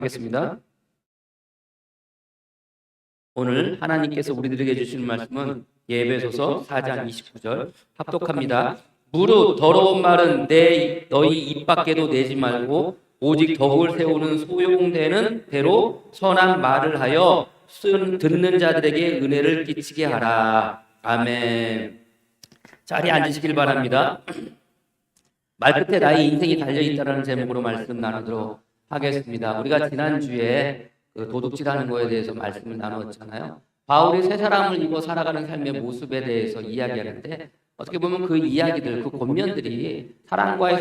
하겠습니다. 오늘 하나님께서 우리들에게 주시는 말씀은 예배소서 4장 29절 합독합니다. 무릇 더러운 말은 너희 입 밖에도 내지 말고 오직 덕을 세우는 소용되는 대로 선한 말을 하여 듣는 자들에게 은혜를 끼치게 하라. 아멘. 자리에 앉으시길 바랍니다. 말끝에 나의 인생이 달려있다는 제목으로 말씀 나누도록 하겠습니다. 우리가 지난주에 그 도둑질하는 거에 대해서 말씀을 나누었잖아요. 바울이 새 사람을 입어 살아가는 삶의 모습에 대해서 이야기하는데 어떻게 보면 그 이야기들, 그 권면들이 사랑과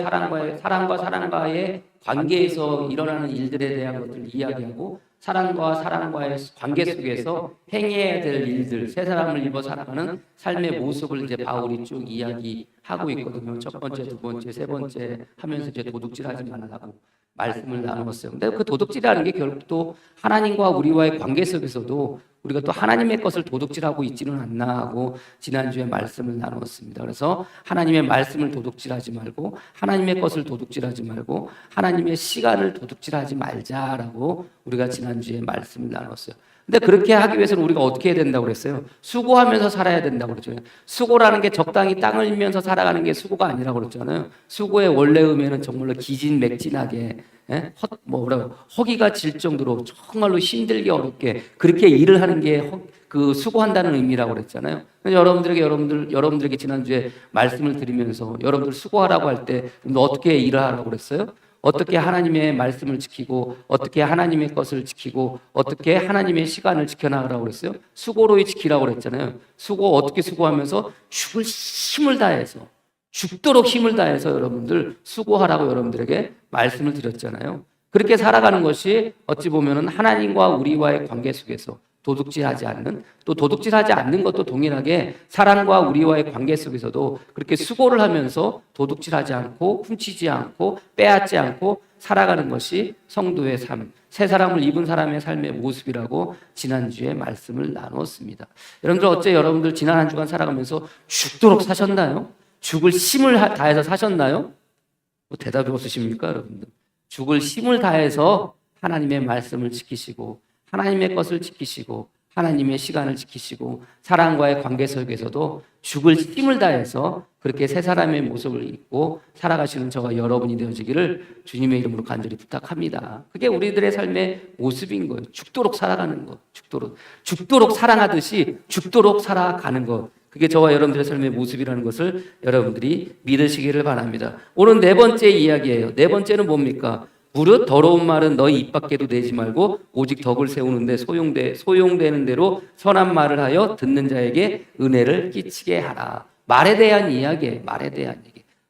사랑과의 관계에서 일어나는 일들에 대한 것들을 이야기하고 사랑과의 관계 속에서 행해야 될 일들, 새 사람을 입어 살아가는 삶의 모습을 이제 바울이 쭉 이야기하고 있거든요. 첫 번째, 두 번째, 세 번째 하면서 이제 도둑질하지 말라고 말씀을 나누었어요. 근데 그 도둑질이라는 게 결국 또 하나님과 우리와의 관계 속에서도 우리가 또 하나님의 것을 도둑질하고 있지는 않나 하고 지난주에 말씀을 나누었습니다. 그래서 하나님의 말씀을 도둑질하지 말고 하나님의 것을 도둑질하지 말고 하나님의 시간을 도둑질하지 말자라고 우리가 지난주에 말씀을 나눴어요. 근데 그렇게 하기 위해서는 우리가 어떻게 해야 된다고 그랬어요? 수고하면서 살아야 된다고 그랬죠. 수고라는 게 적당히 땅을 밀면서 살아가는 게 수고가 아니라고 그랬잖아요. 수고의 원래 의미는 정말로 기진맥진하게 허기가 질 정도로 정말로 힘들게 어렵게 그렇게 일을 하는 게 그 수고한다는 의미라고 그랬잖아요. 여러분들에게 지난주에 말씀을 드리면서 여러분들 수고하라고 할 때 어떻게 일을 하라고 그랬어요? 어떻게 하나님의 말씀을 지키고 어떻게 하나님의 것을 지키고 어떻게 하나님의 시간을 지켜나가라고 그랬어요? 수고로이 지키라고 그랬잖아요. 어떻게 수고하면서 죽도록 힘을 다해서 여러분들 수고하라고 여러분들에게 말씀을 드렸잖아요. 그렇게 살아가는 것이 어찌 보면은 하나님과 우리와의 관계 속에서 도둑질하지 않는 것도 동일하게 사랑과 우리와의 관계 속에서도 그렇게 수고를 하면서 도둑질하지 않고 훔치지 않고 빼앗지 않고 살아가는 것이 성도의 삶, 새 사람을 입은 사람의 삶의 모습이라고 지난주에 말씀을 나누었습니다. 여러분들 지난 한 주간 살아가면서 죽도록 사셨나요? 죽을 힘을 다해서 사셨나요? 대답이 없으십니까, 여러분들? 죽을 힘을 다해서 하나님의 말씀을 지키시고 하나님의 것을 지키시고 하나님의 시간을 지키시고 사랑과의 관계 속에서도 죽을 힘을 다해서 그렇게 새 사람의 모습을 입고 살아가시는 저와 여러분이 되어지기를 주님의 이름으로 간절히 부탁합니다. 그게 우리들의 삶의 모습인 거예요. 죽도록 살아가는 것, 죽도록 사랑하듯이 죽도록 살아가는 것. 그게 저와 여러분들의 삶의 모습이라는 것을 여러분들이 믿으시기를 바랍니다. 오늘 네 번째 이야기예요. 네 번째는 뭡니까? 무릇 더러운 말은 너희 입 밖에도 내지 말고 오직 덕을 세우는데 소용되는 대로 선한 말을 하여 듣는 자에게 은혜를 끼치게 하라. 말에 대한 이야기예요.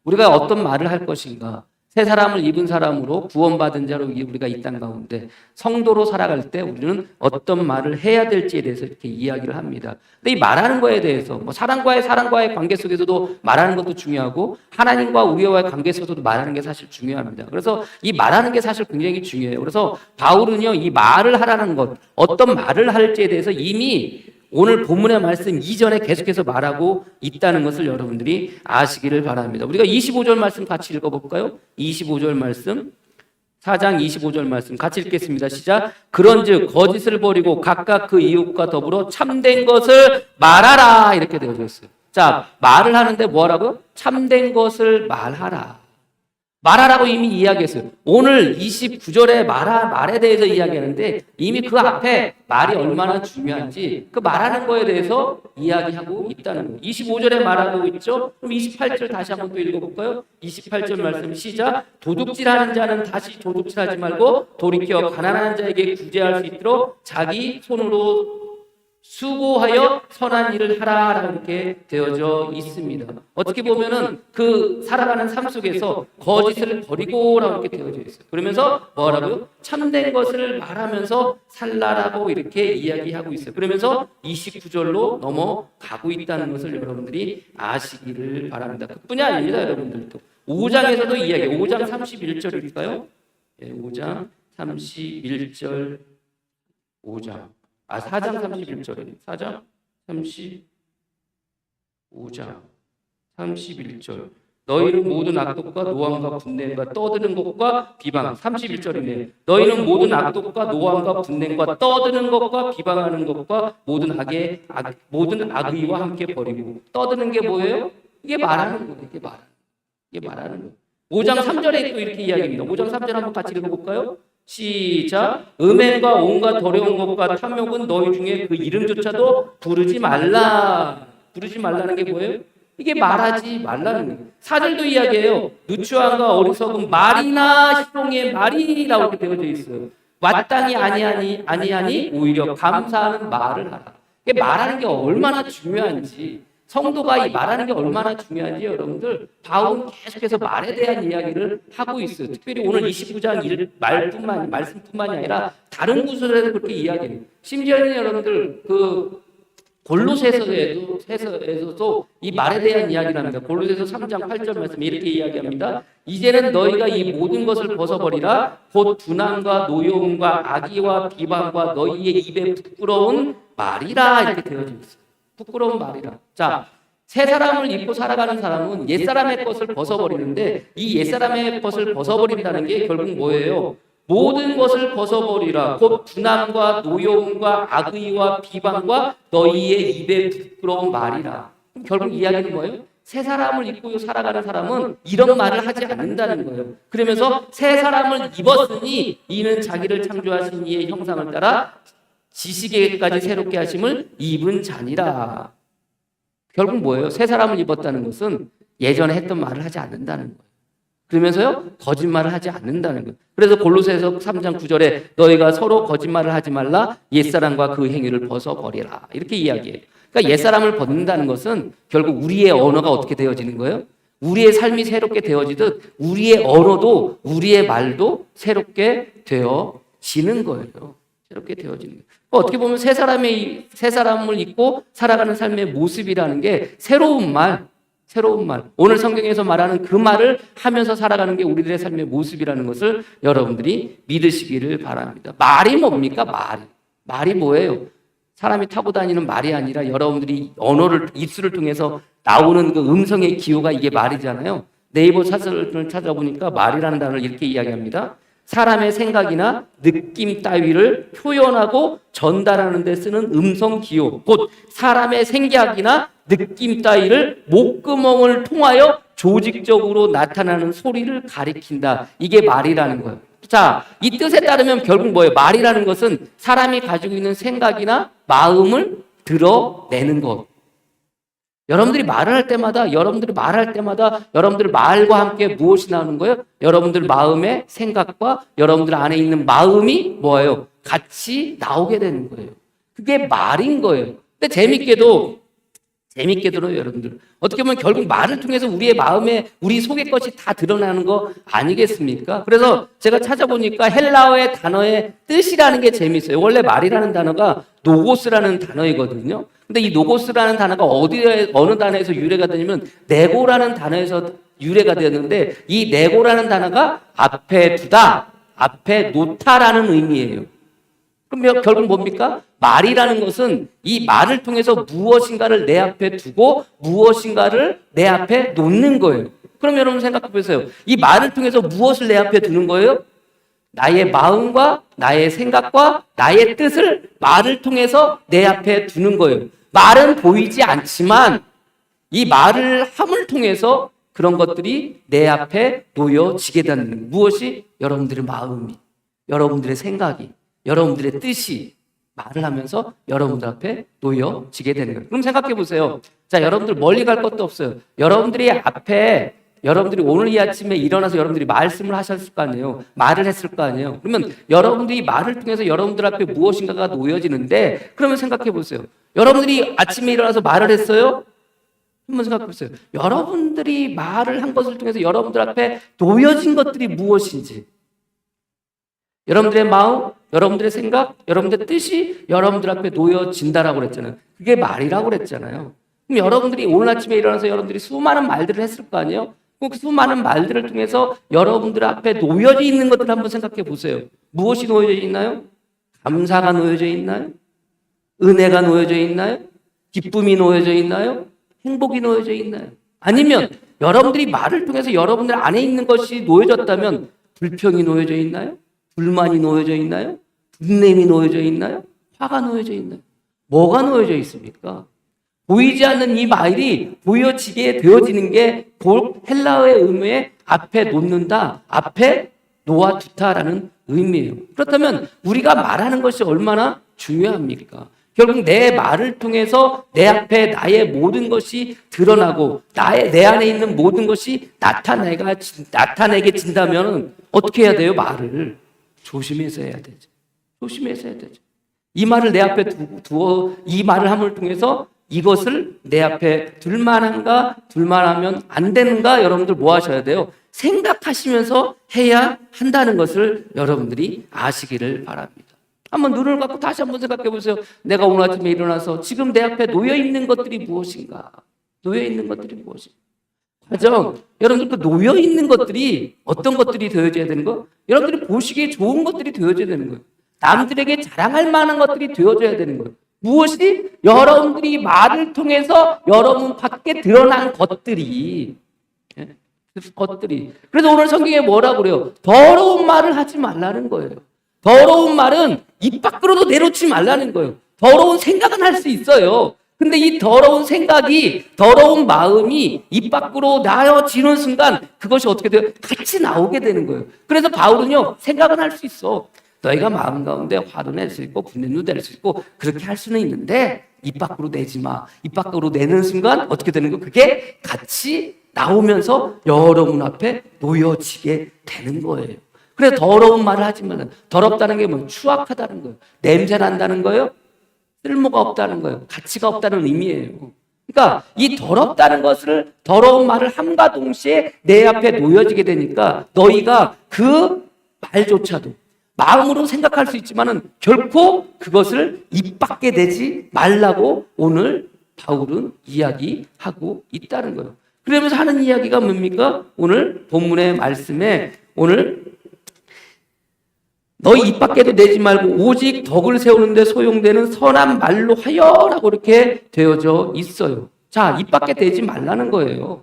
우리가 어떤 말을 할 것인가? 새 사람을 입은 사람으로 구원받은 자로 우리가 이 땅 가운데 성도로 살아갈 때 우리는 어떤 말을 해야 될지에 대해서 이렇게 이야기를 합니다. 근데 이 말하는 거에 대해서 사랑과의 관계 속에서도 말하는 것도 중요하고 하나님과 우리와의 관계 속에서도 말하는 게 사실 중요합니다. 그래서 이 말하는 게 사실 굉장히 중요해요. 그래서 바울은요, 이 말을 하라는 것, 어떤 말을 할지에 대해서 이미 오늘 본문의 말씀 이전에 계속해서 말하고 있다는 것을 여러분들이 아시기를 바랍니다. 우리가 25절 말씀 같이 읽어볼까요? 25절 말씀, 4장 25절 말씀 같이 읽겠습니다. 시작. 그런즉 거짓을 버리고 각각 그 이웃과 더불어 참된 것을 말하라. 이렇게 되어져 있어요. 자, 말을 하는데 뭐라고요? 참된 것을 말하라고 이미 이야기했어요. 오늘 29절에 말에 대해서 이야기하는데 이미 그 앞에 말이 얼마나 중요한지 그 말하는 거에 대해서 이야기하고 있다는 거예요. 25절에 말하고 있죠. 그럼 28절 다시 한번 또 읽어볼까요? 28절 말씀 시작. 도둑질하는 자는 다시 도둑질하지 말고 돌이켜 가난한 자에게 구제할 수 있도록 자기 손으로 수고하여 선한 일을 하라라고 이렇게 되어져 있습니다. 어떻게 보면은 그 살아가는 삶 속에서 거짓을 버리고라고 이렇게 되어져 있어요. 그러면서 뭐라고요? 참된 것을 말하면서 살라라고 이렇게 이야기하고 있어요. 그러면서 29절로 넘어가고 있다는 것을 여러분들이 아시기를 바랍니다. 그뿐이 아닙니다, 여러분들도. 5장에서도 이야기, 5장 31절일까요? 5장 31절, 4장 31절에 4장 35장 31절 너희는 모든 악독과 노함과 분냄과 떠드는 것과 비방. 31절이네요. 너희는 모든 악독과 노함과 분냄과 떠드는 것과 비방하는 것과 모든 악의와 함께 버리고. 떠드는 게 뭐예요? 이게 말하는 거예요. 이게 말하는 거예요. 5장 3절에 또 이렇게 이야기합니다. 5장 3절 한번 같이 읽어볼까요? 시작. 음행과 온갖 더러운 것과 탐욕은 너희 중에 그 이름조차도 부르지 말라. 부르지 말라는 게 뭐예요? 이게 말하지 말라는 거예요. 4절도 이야기해요. 누추함과 어리석은 말이나 희롱의 말이라고 이렇게 되어져 있어요. 마땅히 아니하니 오히려 감사하는 말을 하라. 이게 말하는 게 얼마나 중요한지, 성도가 이 말하는 게 얼마나 중요한지 여러분들 바울은 계속해서 말에 대한 이야기를 하고 있어요. 특별히 오늘 29장 말씀뿐만이 아니라 다른 구절에도 그렇게 이야기해요. 심지어는 여러분들 그 골로새서에서도 이 말에 대한 이야기를 합니다. 골로새서 3장 8절 말씀 이렇게 이야기합니다. 이제는 너희가 이 모든 것을 벗어버리라. 곧 분함과 노여움과 악의와 비방과 너희의 입에 부끄러운 말이라 이렇게 되어져 있어요. 부끄러운 말이라. 자, 새 사람을 입고 살아가는 사람은 옛사람의 것을 벗어버리는데 이 옛사람의 것을 벗어버린다는 게 결국 뭐예요? 모든 것을 벗어버리라. 곧 분함과 노여움과 악의와 비방과 너희의 입에 부끄러운 말이라. 결국 이야기는 뭐예요? 새 사람을 입고 살아가는 사람은 이런 말을 하지 않는다는 거예요. 그러면서 새 사람을 입었으니 이는 자기를 창조하신 이의 형상을 따라 지식에까지 새롭게 하심을 입은 자니라. 결국 뭐예요? 새 사람을 입었다는 것은 예전에 했던 말을 하지 않는다는 거예요. 그러면서요, 거짓말을 하지 않는다는 거예요. 그래서 골로새서 3장 9절에 너희가 서로 거짓말을 하지 말라. 옛사람과 그 행위를 벗어버리라. 이렇게 이야기해요. 그러니까 옛사람을 벗는다는 것은 결국 우리의 언어가 어떻게 되어지는 거예요? 우리의 삶이 새롭게 되어지듯 우리의 언어도 우리의 말도 새롭게 되어지는 거예요. 새롭게 되어지는 거예요. 어떻게 보면 새 사람을 입고 살아가는 삶의 모습이라는 게 새로운 말. 오늘 성경에서 말하는 그 말을 하면서 살아가는 게 우리들의 삶의 모습이라는 것을 여러분들이 믿으시기를 바랍니다. 말이 뭡니까? 말이 뭐예요? 사람이 타고 다니는 말이 아니라 여러분들이 입술을 통해서 나오는 그 음성의 기호가 이게 말이잖아요. 네이버 사설을 찾아보니까 말이라는 단어를 이렇게 이야기합니다. 사람의 생각이나 느낌 따위를 표현하고 전달하는 데 쓰는 음성 기호, 곧 사람의 생각이나 느낌 따위를 목구멍을 통하여 조직적으로 나타나는 소리를 가리킨다. 이게 말이라는 거예요. 자, 이 뜻에 따르면 결국 뭐예요? 말이라는 것은 사람이 가지고 있는 생각이나 마음을 드러내는 것. 여러분들이 말할 때마다 여러분들 말과 함께 무엇이 나오는 거예요? 여러분들 마음의 생각과 여러분들 안에 있는 마음이 뭐예요? 같이 나오게 되는 거예요. 그게 말인 거예요. 근데 재밌게도 여러분들 어떻게 보면 결국 말을 통해서 우리의 마음에 우리 속의 것이 다 드러나는 거 아니겠습니까? 그래서 제가 찾아보니까 헬라어의 단어의 뜻이라는 게 재밌어요. 원래 말이라는 단어가 노고스라는 단어이거든요. 근데 이 노고스라는 단어가 어느 단어에서 유래가 되냐면 네고라는 단어에서 유래가 되었는데 이 네고라는 단어가 앞에 두다, 앞에 놓다라는 의미예요. 그럼 결국 뭡니까? 말이라는 것은 이 말을 통해서 무엇인가를 내 앞에 두고 무엇인가를 내 앞에 놓는 거예요. 그럼 여러분 생각해 보세요. 이 말을 통해서 무엇을 내 앞에 두는 거예요? 나의 마음과 나의 생각과 나의 뜻을 말을 통해서 내 앞에 두는 거예요. 말은 보이지 않지만 이 말을 함을 통해서 그런 것들이 내 앞에 놓여지게 되는 무엇이? 여러분들의 마음이, 여러분들의 생각이, 여러분들의 뜻이 말을 하면서 여러분들 앞에 놓여지게 되는 거예요. 그럼 생각해 보세요. 자, 여러분들 멀리 갈 것도 없어요. 여러분들이 오늘 이 아침에 일어나서 여러분들이 말씀을 하셨을 거 아니에요. 말을 했을 거 아니에요. 그러면 여러분들이 말을 통해서 여러분들 앞에 무엇인가가 놓여지는데 그러면 생각해 보세요. 여러분들이 아침에 일어나서 말을 했어요? 한번 생각해 보세요. 여러분들이 말을 한 것을 통해서 여러분들 앞에 놓여진 것들이 무엇인지. 여러분들의 마음, 여러분들의 생각, 여러분들의 뜻이 여러분들 앞에 놓여진다라고 그랬잖아요. 그게 말이라고 그랬잖아요. 그럼 여러분들이 오늘 아침에 일어나서 여러분들이 수많은 말들을 했을 거 아니에요? 그 수많은 말들을 통해서 여러분들 앞에 놓여져 있는 것들을 한번 생각해 보세요. 무엇이 놓여져 있나요? 감사가 놓여져 있나요? 은혜가 놓여져 있나요? 기쁨이 놓여져 있나요? 행복이 놓여져 있나요? 아니면 여러분들이 말을 통해서 여러분들 안에 있는 것이 놓여졌다면 불평이 놓여져 있나요? 불만이 놓여져 있나요? 분냄이 놓여져 있나요? 화가 놓여져 있나요? 뭐가 놓여져 있습니까? 보이지 않는 이 말이 보여지게 되어지는 게 헬라어의 의미에 앞에 놓는다, 앞에 놓아두다라는 의미예요. 그렇다면 우리가 말하는 것이 얼마나 중요합니까? 결국 내 말을 통해서 내 앞에 나의 모든 것이 드러나고 내 안에 있는 모든 것이 나타내게 진다면 어떻게 해야 돼요? 말을 조심해서 해야 되죠. 조심해서 해야 되죠. 이 말을 내 앞에 두어 이 말을 함을 통해서 이것을 내 앞에 둘만한가 둘만하면 안 되는가 여러분들 뭐 하셔야 돼요? 생각하시면서 해야 한다는 것을 여러분들이 아시기를 바랍니다. 한번 눈을 감고 다시 한번 생각해 보세요. 내가 오늘 아침에 일어나서 지금 내 앞에 놓여 있는 것들이 무엇인가? 놓여 있는 것들이 무엇인가? 가정, 여러분들 그 놓여 있는 것들이 어떤 것들이 되어져야 되는 거? 여러분들이 보시기에 좋은 것들이 되어져야 되는 거예요. 남들에게 자랑할 만한 것들이 되어져야 되는 거예요. 무엇이? 여러분들이 말을 통해서 여러분 밖에 드러난 것들이. 그래서 오늘 성경에 뭐라고 그래요? 더러운 말을 하지 말라는 거예요. 더러운 말은 입 밖으로도 내놓지 말라는 거예요. 더러운 생각은 할 수 있어요. 근데 이 더러운 생각이, 더러운 마음이 입 밖으로 나눠지는 순간 그것이 어떻게 돼요? 같이 나오게 되는 거예요. 그래서 바울은요, 생각은 할 수 있어. 너희가 마음 가운데 화도 낼 수 있고 분냄도 낼 수 있고 그렇게 할 수는 있는데 입 밖으로 내지 마. 입 밖으로 내는 순간 어떻게 되는 거예요? 그게 같이 나오면서 여러분 앞에 놓여지게 되는 거예요. 그래서 더러운 말을 하지 말라. 더럽다는 게 뭐예요? 추악하다는 거예요. 냄새 난다는 거예요. 쓸모가 없다는 거예요. 가치가 없다는 의미예요. 그러니까 이 더럽다는 것을, 더러운 말을 함과 동시에 내 앞에 놓여지게 되니까 너희가 그 말조차도 마음으로 생각할 수 있지만은 결코 그것을 입 밖에 내지 말라고 오늘 바울은 이야기하고 있다는 거예요. 그러면서 하는 이야기가 뭡니까? 오늘 본문의 말씀에 오늘 너희 입 밖에도 내지 말고 오직 덕을 세우는데 소용되는 선한 말로 하여라고 이렇게 되어져 있어요. 자, 입 밖에 대지 말라는 거예요.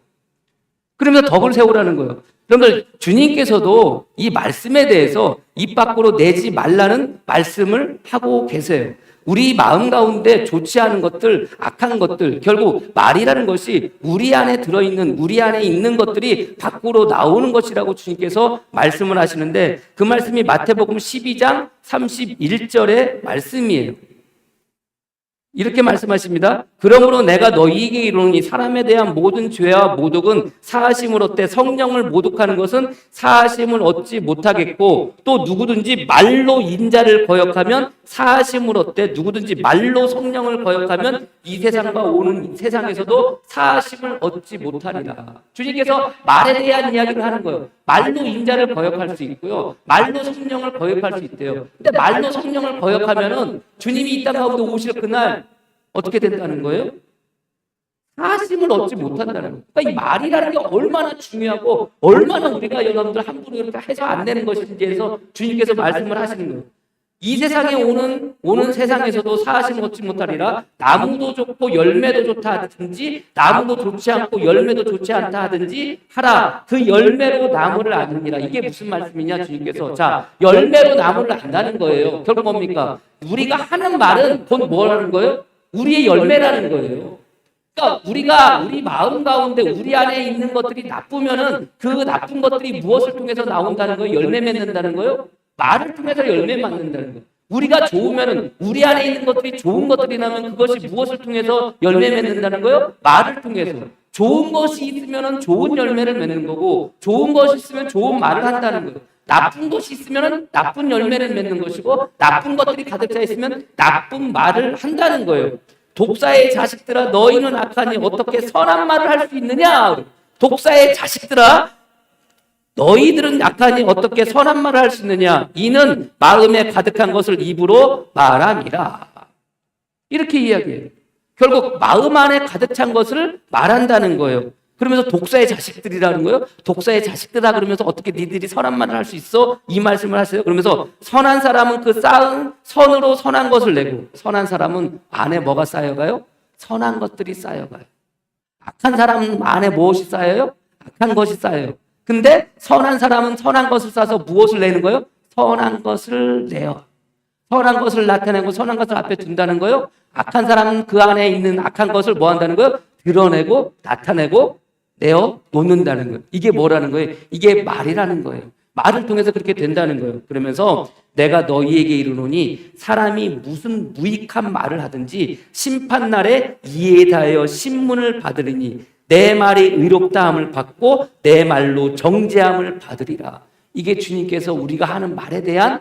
그러면서 덕을 세우라는 거예요. 여러분들, 주님께서도 이 말씀에 대해서 입 밖으로 내지 말라는 말씀을 하고 계세요. 우리 마음 가운데 좋지 않은 것들, 악한 것들, 결국 말이라는 것이 우리 안에 들어있는, 우리 안에 있는 것들이 밖으로 나오는 것이라고 주님께서 말씀을 하시는데 그 말씀이 마태복음 12장 31절의 말씀이에요. 이렇게 말씀하십니다. 그러므로 내가 너희에게 이르노니 사람에 대한 모든 죄와 모독은 사하심을 얻되 성령을 모독하는 것은 사하심을 얻지 못하겠고 또 누구든지 말로 인자를 거역하면 사하심을 얻되 누구든지 말로 성령을 거역하면 이 세상과 오는 세상에서도 사하심을 얻지 못하리라. 주님께서 말에 대한 이야기를 하는 거예요. 말로 인자를 거역할 수 있고요. 말로 성령을 거역할 수 있대요. 근데 말로 성령을 거역하면은 주님이 이 땅 가운데 오실 그날 어떻게 된다는 거예요? 사심을 얻지 못한다는 거예요. 그러니까 이 말이라는 게 얼마나 중요하고 얼마나 우리가 여러분들 함부로 이렇게 해서 안 되는 것인지에서 주님께서 말씀을 하시는 거예요. 이 세상에 오는 세상에서도 사심을 얻지 못하리라. 나무도 좋고 열매도 좋다 하든지 나무도 좋지 않고 열매도 좋지 않다 하든지 하라. 그 열매로 나무를 아느니라. 이게 무슨 말씀이냐 주님께서. 자, 열매로 나무를 안다는 거예요. 결국 뭡니까? 우리가 하는 말은 곧 뭐라는 거예요? 우리의 열매라는 거예요. 그러니까 우리가 우리 마음 가운데 우리 안에 있는 것들이 나쁘면은 그 나쁜 것들이 무엇을 통해서 나온다는 거예요? 열매 맺는다는 거예요? 말을 통해서 열매 맺는다는 거예요. 우리가 좋으면은 우리 안에 있는 것들이 좋은 것들이 나면 그것이 무엇을 통해서 열매 맺는다는 거예요? 말을 통해서. 좋은 것이 있으면은 좋은 열매를 맺는 거고 좋은 것이 있으면 좋은 말을 한다는 거예요. 나쁜 것이 있으면은 나쁜 열매를 맺는 것이고 나쁜 것들이 가득 차 있으면 나쁜 말을 한다는 거예요. 독사의 자식들아 너희는 악하니 어떻게 선한 말을 할 수 있느냐? 독사의 자식들아 너희들은 악하니 어떻게 선한 말을 할 수 있느냐? 이는 마음에 가득한 것을 입으로 말함이라. 이렇게 이야기해요. 결국 마음 안에 가득 찬 것을 말한다는 거예요. 그러면서 독사의 자식들이라는 거예요. 독사의 자식들아 그러면서 어떻게 니들이 선한 말을 할 수 있어? 이 말씀을 하세요. 그러면서 선한 사람은 그 쌓은 선으로 선한 것을 내고 선한 사람은 안에 뭐가 쌓여가요? 선한 것들이 쌓여가요. 악한 사람 안에 무엇이 쌓여요? 악한 것이 쌓여요. 근데 선한 사람은 선한 것을 쌓아서 무엇을 내는 거예요? 선한 것을 내요. 선한 것을 나타내고 선한 것을 앞에 둔다는 거예요. 악한 사람은 그 안에 있는 악한 것을 뭐 한다는 거예요? 드러내고 나타내고 내어 놓는다는 거예요. 이게 뭐라는 거예요? 이게 말이라는 거예요. 말을 통해서 그렇게 된다는 거예요. 그러면서 내가 너희에게 이르노니 사람이 무슨 무익한 말을 하든지 심판날에 이에 대하여 신문을 받으리니 내 말이 의롭다함을 받고 내 말로 정죄함을 받으리라. 이게 주님께서 우리가 하는 말에 대한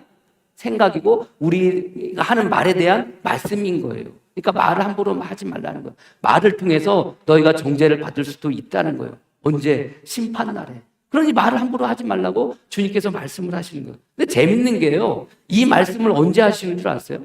생각이고 우리가 하는 말에 대한 말씀인 거예요. 그러니까 말을 함부로 하지 말라는 거예요. 말을 통해서 너희가 정죄를 받을 수도 있다는 거예요. 언제? 심판날에. 그러니 말을 함부로 하지 말라고 주님께서 말씀을 하시는 거예요. 근데 재밌는 게요. 이 말씀을 언제 하시는 줄 아세요?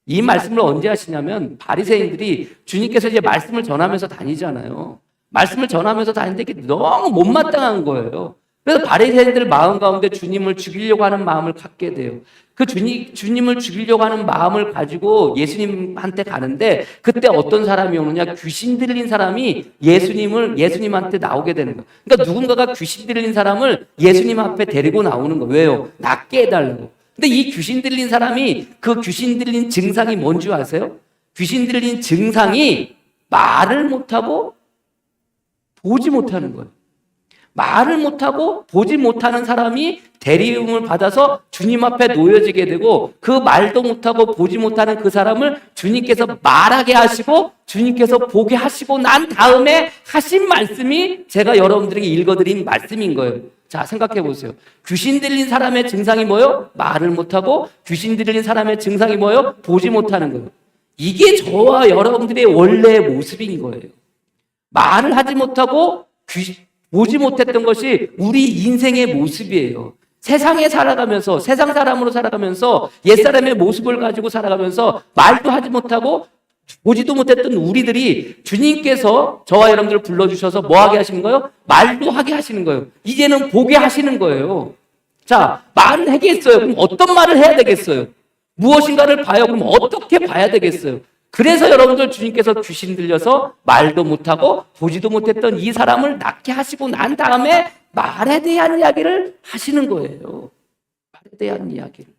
이 말씀을 언제 하시냐면 바리새인들이 주님께서 이제 말씀을 전하면서 다니잖아요. 말씀을 전하면서 다니는데 이게 너무 못마땅한 거예요. 그래서 바리새인들 마음 가운데 주님을 죽이려고 하는 마음을 갖게 돼요. 그 주님을 죽이려고 하는 마음을 가지고 예수님한테 가는데 그때 어떤 사람이 오느냐? 귀신 들린 사람이 예수님한테 나오게 되는 거예요. 그러니까 누군가가 귀신 들린 사람을 예수님 앞에 데리고 나오는 거예요. 왜요? 낫게 해달라고. 근데 이 귀신 들린 사람이 그 귀신 들린 증상이 뭔지 아세요? 귀신 들린 증상이 말을 못하고 보지 못하는 거예요. 말을 못하고 보지 못하는 사람이 대리움을 받아서 주님 앞에 놓여지게 되고 그 말도 못하고 보지 못하는 그 사람을 주님께서 말하게 하시고 주님께서 보게 하시고 난 다음에 하신 말씀이 제가 여러분들에게 읽어드린 말씀인 거예요. 자, 생각해 보세요. 귀신 들린 사람의 증상이 뭐예요? 말을 못하고 귀신 들린 사람의 증상이 뭐예요? 보지 못하는 거예요. 이게 저와 여러분들의 원래의 모습인 거예요. 말을 하지 못하고 보지 못했던 것이 우리 인생의 모습이에요. 세상에 살아가면서 세상 사람으로 살아가면서 옛사람의 모습을 가지고 살아가면서 말도 하지 못하고 보지도 못했던 우리들이 주님께서 저와 여러분들을 불러주셔서 뭐 하게 하시는 거예요? 말도 하게 하시는 거예요. 이제는 보게 하시는 거예요. 자, 말을 하겠어요. 그럼 어떤 말을 해야 되겠어요? 무엇인가를 봐요. 그럼 어떻게 봐야 되겠어요? 그래서 여러분들 주님께서 귀신 들려서 말도 못하고 보지도 못했던 이 사람을 낫게 하시고 난 다음에 말에 대한 이야기를 하시는 거예요. 말에 대한 이야기를.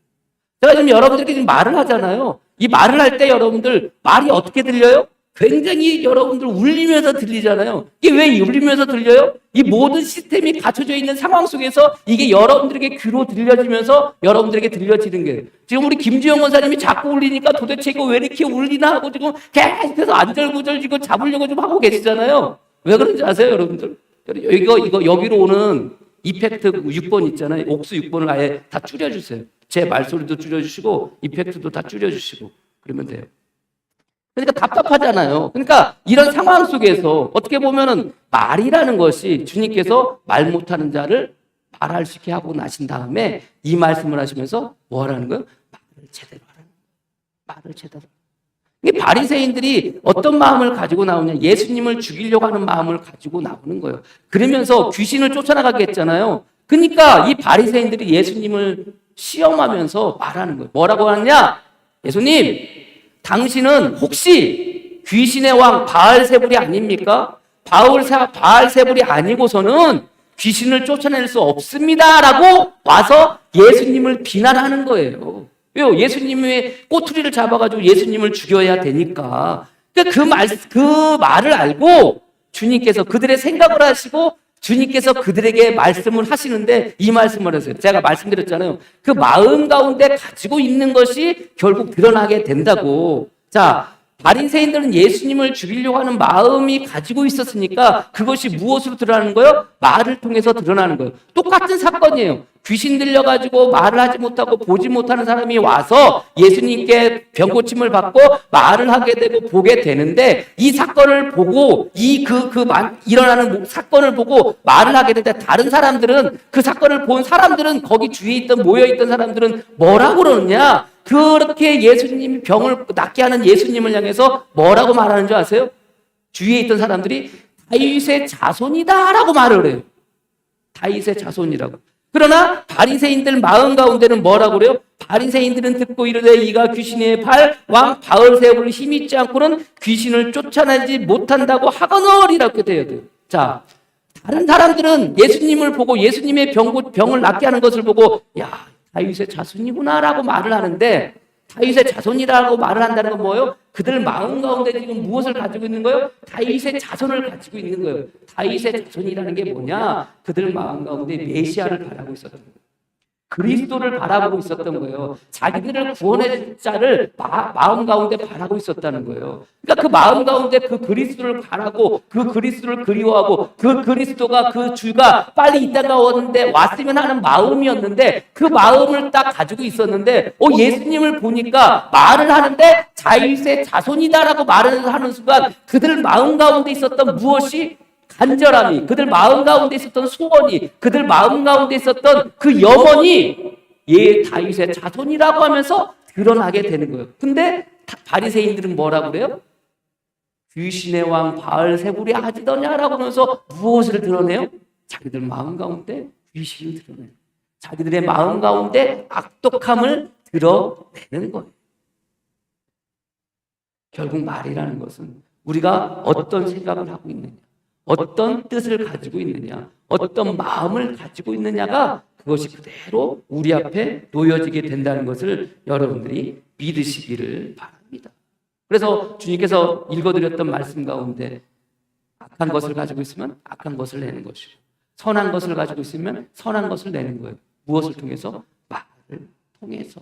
제가 지금 여러분들께 지금 말을 하잖아요. 이 말을 할 때 여러분들 말이 어떻게 들려요? 굉장히 여러분들 울리면서 들리잖아요. 이게 왜 울리면서 들려요? 이 모든 시스템이 갖춰져 있는 상황 속에서 이게 여러분들에게 귀로 들려지면서 여러분들에게 들려지는 거예요. 지금 우리 김주영 원사님이 자꾸 울리니까 도대체 이거 왜 이렇게 울리나 하고 지금 계속해서 안절부절 지금 잡으려고 좀 하고 계시잖아요. 왜 그런지 아세요, 여러분들? 이거 여기로 오는 이펙트 6번 있잖아요. 옥수 6번을 아예 다 줄여주세요. 제 말소리도 줄여주시고 이펙트도 다 줄여주시고 그러면 돼요. 그러니까 답답하잖아요. 그러니까 이런 상황 속에서 어떻게 보면은 말이라는 것이 주님께서 말 못하는 자를 말할 수 있게 하고 나신 다음에 이 말씀을 하시면서 뭐 하라는 거예요? 말을 제대로 하라는 거예요. 말을 제대로. 이게 바리새인들이 어떤 마음을 가지고 나오냐? 예수님을 죽이려고 하는 마음을 가지고 나오는 거예요. 그러면서 귀신을 쫓아나가게 했잖아요. 그러니까 이 바리새인들이 예수님을 시험하면서 말하는 거예요. 뭐라고 하느냐? 예수님, 당신은 혹시 귀신의 왕 바알세불이 아닙니까? 바알세불이 아니고서는 귀신을 쫓아낼 수 없습니다라고 와서 예수님을 비난하는 거예요. 왜요? 예수님의 꼬투리를 잡아가지고 예수님을 죽여야 되니까. 그러니까 그 말을 알고 주님께서 그들의 생각을 하시고 주님께서 그들에게 말씀을 하시는데 이 말씀을 하세요. 제가 말씀드렸잖아요. 그 마음 가운데 가지고 있는 것이 결국 드러나게 된다고. 자, 바리새인들은 예수님을 죽이려고 하는 마음이 가지고 있었으니까 그것이 무엇으로 드러나는 거예요? 말을 통해서 드러나는 거예요. 똑같은 사건이에요. 귀신 들려가지고 말을 하지 못하고 보지 못하는 사람이 와서 예수님께 병고침을 받고 말을 하게 되고 보게 되는데 이 사건을 보고 일어나는 사건을 보고 말을 하게 되는데 다른 사람들은 그 사건을 본 사람들은 거기 주위에 모여있던 사람들은 뭐라고 그러느냐? 그렇게 예수님 병을 낫게 하는 예수님을 향해서 뭐라고 말하는 줄 아세요? 주위에 있던 사람들이 다윗의 자손이다라고 말을 해요. 다윗의 자손이라고. 그러나 바리새인들 마음 가운데는 뭐라고 그래요? 바리새인들은 듣고 이르되 이가 귀신의 왕 바알세불을 힘있지 않고는 귀신을 쫓아내지 못한다고 하거늘 이렇게 돼야 돼요. 자, 다른 사람들은 예수님을 보고 예수님의 병을 낫게 하는 것을 보고 야, 다윗의 자손이구나라고 말을 하는데 다윗의 자손이라고 말을 한다는 건 뭐예요? 그들 마음 가운데 지금 무엇을 가지고 있는 거예요? 다윗의 자손을 가지고 있는 거예요. 다윗의 자손이라는 게 뭐냐? 그들 마음 가운데 메시아를 바라고 있었던 거예요. 그리스도를 바라보고 있었던 거예요. 자기들을 구원해 줄 자를 마음 가운데 바라고 있었다는 거예요. 그러니까 그 마음 가운데 그 그리스도를 바라고 그 그리스도를 그리워하고 그 그리스도가 그 주가 빨리 이 땅에 왔으면 하는 마음이었는데 그 마음을 딱 가지고 있었는데 예수님을 보니까 말을 하는데 다윗의 자손이다라고 말을 하는 순간 그들 마음 가운데 있었던 무엇이 간절함이, 그들 마음 가운데 있었던 소원이, 그들 마음 가운데 있었던 그 염원이 다윗의 자손이라고 하면서 드러나게 되는 거예요. 근데 바리새인들은 뭐라고 그래요? 귀신의 왕 바알세불이 하지더냐라고 하면서 무엇을 드러내요? 자기들 마음 가운데 귀신을 드러내요. 자기들의 마음 가운데 악독함을 드러내는 거예요. 결국 말이라는 것은 우리가 어떤 생각을 하고 있느냐, 어떤 뜻을 가지고 있느냐, 어떤 마음을 가지고 있느냐가 그것이 그대로 우리 앞에 놓여지게 된다는 것을 여러분들이 믿으시기를 바랍니다. 그래서 주님께서 읽어드렸던 말씀 가운데 악한 것을 가지고 있으면 악한 것을 내는 것이고 선한 것을 가지고 있으면 선한 것을 내는 거예요. 무엇을 통해서? 말을 통해서.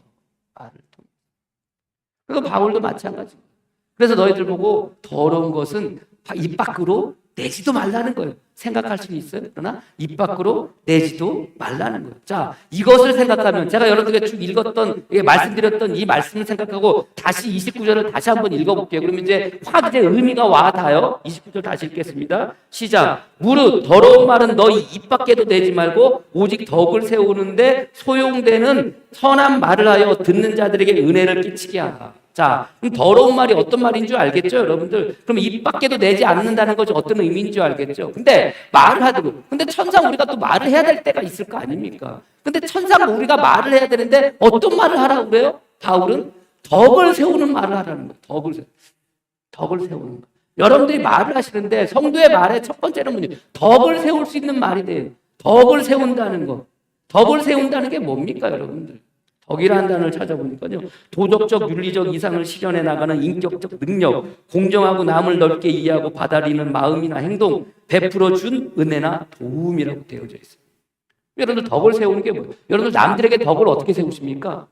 그리고 바울도 마찬가지입니다. 그래서 너희들 보고 더러운 것은 입 밖으로 내지도 말라는 거예요. 생각할 수는 있어요. 그러나 입 밖으로 내지도 말라는 거예요. 자, 이것을 생각하면 제가 여러분에게 쭉 읽었던, 말씀드렸던 이 말씀을 생각하고 다시 29절을 다시 한번 읽어볼게요. 그러면 이제 확 이제 의미가 와 닿아요. 29절 다시 읽겠습니다. 시작. 무릇 더러운 말은 너희 입 밖에도 내지 말고 오직 덕을 세우는데 소용되는 선한 말을 하여 듣는 자들에게 은혜를 끼치게 하라. 자, 그럼 더러운 말이 어떤 말인 줄 알겠죠, 여러분들? 그럼 입 밖에도 내지 않는다는 것이 어떤 의미인 줄 알겠죠? 근데 말을 하도록. 근데 천상 우리가 또 말을 해야 될 때가 있을 거 아닙니까? 근데 천상 우리가 말을 해야 되는데 어떤 말을 하라고 그래요? 바울은 덕을 세우는 말을 하라는 거예요. 덕을 세우는 거. 여러분들이 말을 하시는데 성도의 말의 첫 번째는 뭐냐? 덕을 세울 수 있는 말이 돼요. 덕을 세운다는 거. 덕을 세운다는 게 뭡니까, 여러분들? 덕이라는 단어를 찾아보니까요. 도덕적, 윤리적 이상을 실현해 나가는 인격적 능력, 공정하고 남을 넓게 이해하고 받아들이는 마음이나 행동, 베풀어 준 은혜나 도움이라고 되어져 있어요. 여러분들 덕을 세우는 게 뭐예요? 여러분들 남들에게 덕을 어떻게 세우십니까?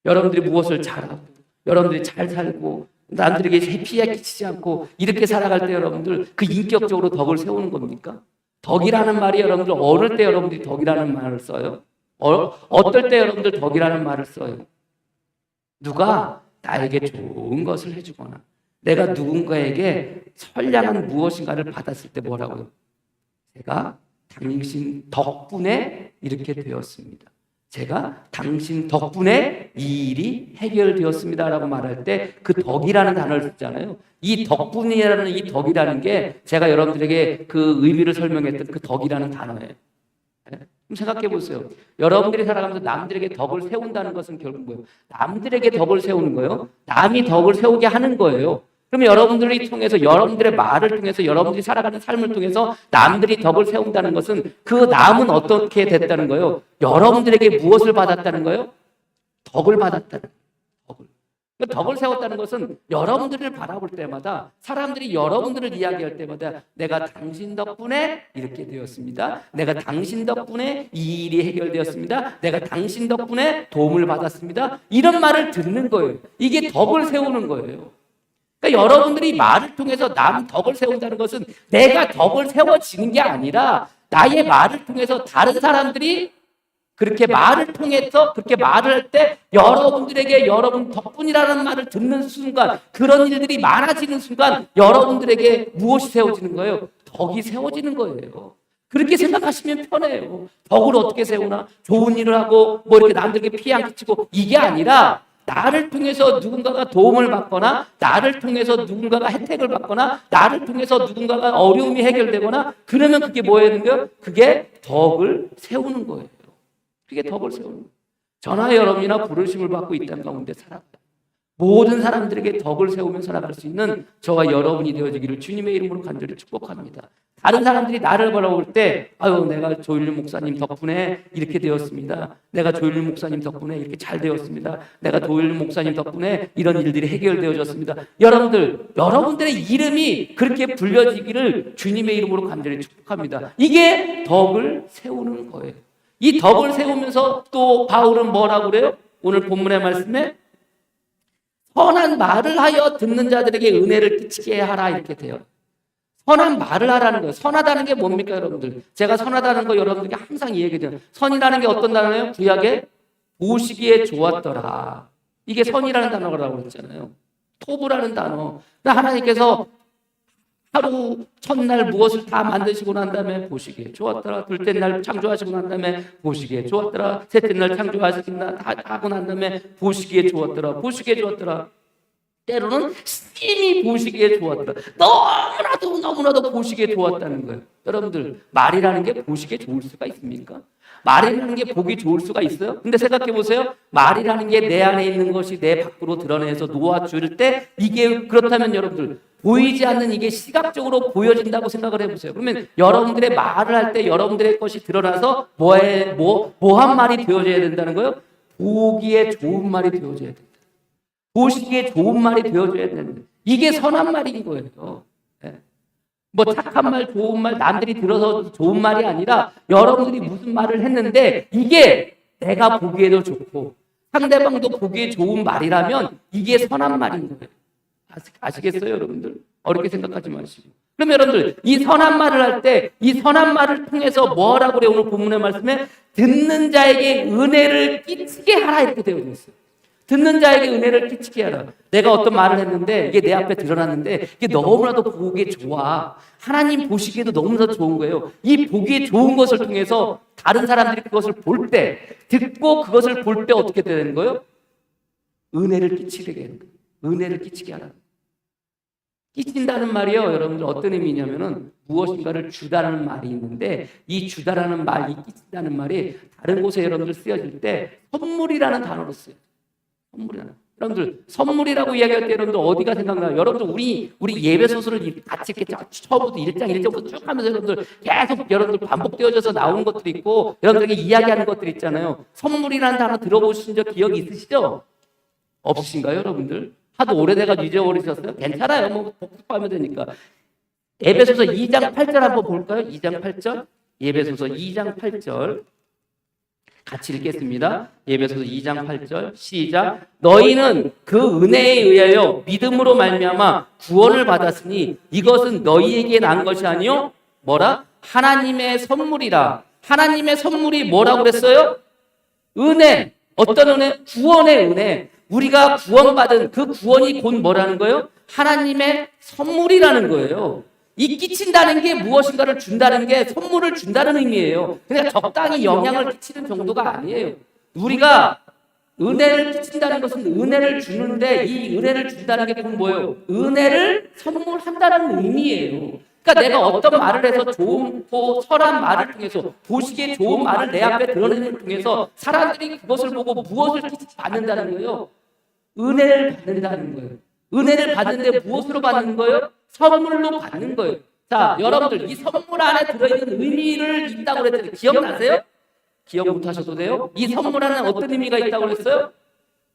여러분들이 무엇을 잘하고, 여러분들이 잘 살고, 남들에게 피해 끼치지 않고 이렇게 살아갈 때 여러분들 그 인격적으로 덕을 세우는 겁니까? 덕이라는 말이 여러분들 어느 때 여러분들이 덕이라는 말을 써요? 어떨 때 여러분들 덕이라는 말을 써요? 누가 나에게 좋은 것을 해주거나 내가 누군가에게 선량한 무엇인가를 받았을 때 뭐라고요? 제가 당신 덕분에 이렇게 되었습니다. 제가 당신 덕분에 이 일이 해결되었습니다라고 말할 때 그 덕이라는 단어를 쓰잖아요. 이 덕분이라는 이 덕이라는 게 제가 여러분들에게 그 의미를 설명했던 그 덕이라는 단어예요. 생각해 보세요. 여러분들이 살아가면서 남들에게 덕을 세운다는 것은 결국 뭐예요? 남들에게 덕을 세우는 거예요. 남이 덕을 세우게 하는 거예요. 그러면 여러분들이 통해서 여러분들의 말을 통해서 여러분들이 살아가는 삶을 통해서 남들이 덕을 세운다는 것은 그 남은 어떻게 됐다는 거예요? 여러분들에게 무엇을 받았다는 거예요? 덕을 받았다는 덕을. 덕을 세웠다는 것은 여러분들을 바라볼 때마다 사람들이 여러분들을 이야기할 때마다 내가 당신 덕분에 이렇게 되었습니다. 내가 당신 덕분에 이 일이 해결되었습니다. 내가 당신 덕분에 도움을 받았습니다. 이런 말을 듣는 거예요. 이게 덕을 세우는 거예요. 그러니까 여러분들이 말을 통해서 남 덕을 세운다는 것은 내가 덕을 세워지는 게 아니라 나의 말을 통해서 다른 사람들이 그렇게 말을 통해서 그렇게 말을 할 때 여러분들에게 여러분 덕분이라는 말을 듣는 순간 그런 일들이 많아지는 순간 여러분들에게 무엇이 세워지는 거예요? 덕이 세워지는 거예요. 그렇게 생각하시면 편해요. 덕을 어떻게 세우나? 좋은 일을 하고 뭐 이렇게 남들에게 피해 안 끼치고 이게 아니라 나를 통해서 누군가가 도움을 받거나 나를 통해서 누군가가 혜택을 받거나 나를 통해서 누군가가 어려움이 해결되거나 그러면 그게 뭐예요? 그게 덕을 세우는 거예요. 그게 덕을 세우는 거예요. 저나 여러분이나 부르심을 받고 이 땅 가운데 살았다. 모든 사람들에게 덕을 세우며 살아갈 수 있는 저와 여러분이 되어지기를 주님의 이름으로 간절히 축복합니다. 다른 사람들이 나를 바라볼 때 아유 내가 조일륜 목사님 덕분에 이렇게 되었습니다. 내가 조일륜 목사님 덕분에 이렇게 잘 되었습니다. 내가 조일륜 목사님 덕분에 이런 일들이 해결되어졌습니다. 여러분들의 이름이 그렇게 불려지기를 주님의 이름으로 간절히 축복합니다. 이게 덕을 세우는 거예요. 이 덕을 세우면서 또 바울은 뭐라고 그래요? 오늘 본문의 말씀에 선한 말을 하여 듣는 자들에게 은혜를 끼치게 하라 이렇게 돼요. 선한 말을 하라는 거예요. 선하다는 게 뭡니까 여러분들? 제가 선하다는 거 여러분들에게 항상 얘기해요. 선이라는 게 어떤 단어예요? 구약에 보시기에 좋았더라. 이게 선이라는 단어라고 그랬잖아요. 토부라는 단어. 하나님께서 하루 첫날 무엇을 다 만드시고 난 다음에 보시기에 좋았더라. 둘째 날 창조하시고 난 다음에 보시기에 좋았더라. 셋째 날 창조하시고 하고 난 다음에 보시기에 좋았더라. 보시기에 좋았더라. 때로는 심히 보시기에 좋았더라. 너무나도 보시기에 좋았다는 거예요. 여러분들 말이라는 게 보시기에 좋을 수가 있습니까? 말이라는 게 보기 좋을 수가 있어요? 근데 생각해 보세요. 말이라는 게 내 안에 있는 것이 내 밖으로 드러내서 놓아줄 때 이게 그렇다면 여러분들 보이지 않는 이게 시각적으로 보여진다고 생각을 해보세요. 그러면 여러분들의 말을 할 때 여러분들의 것이 드러나서 뭐한 말이 되어져야 된다는 거예요? 보기에 좋은 말이 되어져야 된다. 보시기에 좋은 말이 되어줘야 되는데 이게 선한 말인 거예요. 뭐 착한 말, 좋은 말, 남들이 들어서 좋은 말이 아니라 여러분들이 무슨 말을 했는데 이게 내가 보기에도 좋고 상대방도 보기에 좋은 말이라면 이게 선한 말인 거예요. 아시겠어요, 여러분들? 어렵게 생각하지 마시고. 그럼 여러분들 이 선한 말을 할 때 이 선한 말을 통해서 뭐라고 그래요? 오늘 본문의 말씀에 듣는 자에게 은혜를 끼치게 하라 이렇게 되어 있어요. 듣는 자에게 은혜를 끼치게 하라. 내가 어떤 말을 했는데 이게 내 앞에 드러났는데 이게 너무나도 보기에 좋아. 하나님 보시기에도 너무나도 좋은 거예요. 이 보기에 좋은 것을 통해서 다른 사람들이 그것을 볼 때, 듣고 그것을 볼 때 어떻게 되는 거예요? 은혜를 끼치게 하는 거예요. 은혜를 끼치게 하라. 끼친다는 말이요, 여러분들 어떤 의미냐면은 무엇인가를 주다라는 말이 있는데 이 주다라는 말, 이 끼친다는 말이 다른 곳에 여러분들 쓰여질 때 선물이라는 단어로 쓰여요. 선물이라는. 여러분들 선물이라고 이야기할 때 여러분들 어디가 생각나요? 여러분들 우리 예배 소설을 같이 이렇게 처음부터 1장부터 쭉 하면서 여러분들 계속 여러분들 반복되어져서 나오는 것들이 있고 여러분들에게 이야기하는 것들이 있잖아요. 선물이라는 단어 들어보신 적 기억이 있으시죠? 없으신가요, 여러분들? 하도 오래돼가 잊어버리셨어요? 괜찮아요. 뭐 복습하면 되니까. 에베소서 2장 8절 한번 볼까요? 2장 8절. 에베소서 2장 8절. 같이 읽겠습니다. 에베소서 2장 8절 시작. 너희는 그 은혜에 의하여 믿음으로 말미암아 구원을 받았으니 이것은 너희에게 난 것이 아니요 뭐라? 하나님의 선물이라. 하나님의 선물이 뭐라고 그랬어요? 은혜. 어떤 은혜? 구원의 은혜. 우리가 구원받은 그 구원이 곧 뭐라는 거예요? 하나님의 선물이라는 거예요. 이 끼친다는 게 무엇인가를 준다는 게 선물을 준다는 의미예요. 그냥 적당히 영향을 끼치는 정도가 아니에요. 우리가 은혜를 끼친다는 것은 은혜를 주는데 이 은혜를 준다는 게 곧 뭐예요? 은혜를 선물한다는 의미예요. 그러니까 내가 어떤 말을 해서 좋고 선한 말을 통해서 보시기에 좋은 말을 내 앞에 드러내는 걸 통해서 사람들이 그것을 보고 무엇을 받는다는 거예요? 은혜를 받는다는 거예요. 은혜를 받는데 무엇으로 받는 거예요? 선물로 받는 거예요. 자, 여러분들 이 선물 안에 들어있는 의미를 있다고 그랬더니 기억나세요? 기억 못하셔도 돼요. 이 선물 안에 어떤 의미가 있다고 그랬어요?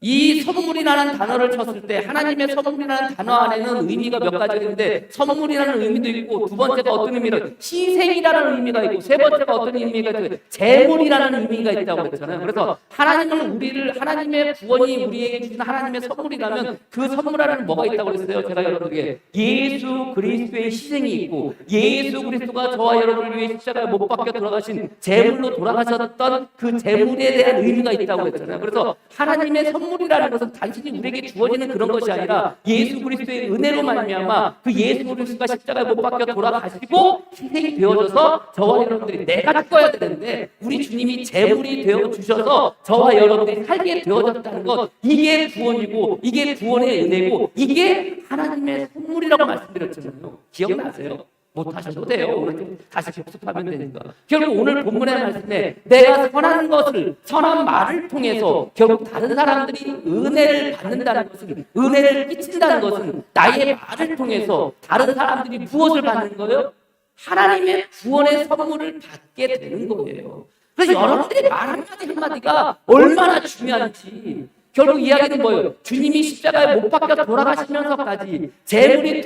이 선물이라는 단어를 쳤을 때 하나님의 선물이라는 단어 안에는 의미가 몇 가지가 있는데 선물이라는 의미도 있고 두 번째가 어떤 의미로 희생이라는 의미가 있고 세 번째가 어떤 의미가 있고 재물이라는 의미가 있다고 그랬잖아요. 그래서 하나님의 구원이 우리에게 주신 하나님의 선물이라면 그 선물 안에는 뭐가 있다고 그랬어요? 제가 여러분에게 예수 그리스도의 희생이 있고 예수 그리스도가 저와 여러분을 위해 십자가에 못 박혀 돌아가신 재물로 돌아가셨던 그 재물에 대한 의미가 있다고 그랬잖아요. 그래서 하나님의 선물이라는 것은 단순히 우리에게 주어지는 그런 것이 아니라 예수 그리스도의 은혜로 말미암아 그 예수 그리스도가 십자가에 못 박혀 돌아가시고 희생이 되어져서 저와 여러분들이 내가 죽어야 되는데 우리 주님이 제물이 되어 주셔서 저와 여러분들이 살게 되어졌다는 것, 이게 구원이고 이게 구원의 은혜고 이게 하나님의 선물이라고 말씀드렸잖아요. 기억나세요? 못하셔도 돼요. 오늘 다시 복습하면 되니까. 결국 오늘 본문의 말씀에 내가 선한 것을, 선한 말을 통해서 결국 다른 사람들이 은혜를 받는다는 것은, 은혜를 끼친다는 것은 나의 말을 통해서 다른 사람들이 무엇을 받는 거예요? 하나님의 구원의 선물을 받게 되는 거예요. 그래서 여러분들의 말 한마디 한마디가 얼마나 중요한지. 결국 이야기는 뭐예요? 주님이 십자가에 못 박혀 돌아가시면서까지, 재물이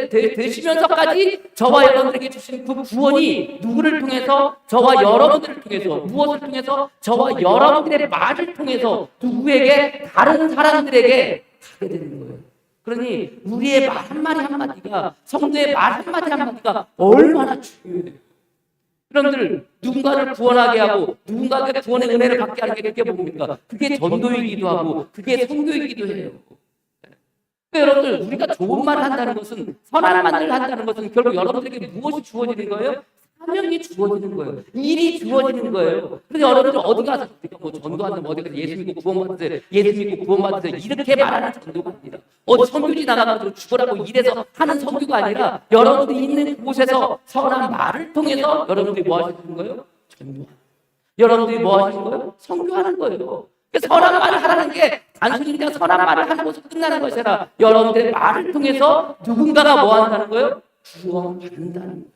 되시면서까지 저와 여러분들에게 주신 그 구원이 누구를 통해서? 저와 여러분들을 통해서. 무엇을 통해서? 저와 여러분들의 말을 통해서 누구에게? 다른 사람들에게 가게 되는 거예요. 그러니 우리의 말 한마디 한마디가, 성도의 말 한마디 한마디가 얼마나 중요해요. 여러분들, 누군가를 구원하게 하고 누군가에게 구원의 은혜를 받게 하는 게 그게 뭡니까? 그게 전도이기도 하고 그게 선교이기도 해요. 그러니까 여러분들, 우리가 좋은 말을 한다는 것은, 선한 말을 한다는 것은 결국 여러분들에게 무엇이 주어지는 거예요? 사명이 주어지는 거예요. 일이 주어지는 거예요. 그래서 여러분들 어디 가서 뭐 전도한다면 어디 가서 예수 믿고 구원받으세요, 예수 믿고 구원받으세요, 이렇게 말하는 전도가 아니라, 선교지 나가서 죽으라고 일해서 하는 선교가 아니라, 여러분들이 있는 곳에서 선한 말을 통해서 여러분들이 뭐 하시는 거예요? 전도하는. 여러분들이 뭐 하시는 거예요? 선교하는 거예요. 선한 말을 하라는 게 단순히 그냥 선한 말을 하는 것으로 끝나는 것이 아니라, 여러분들의 말을 통해서 누군가가 뭐 한다는 거예요? 구원받는다는 거예요.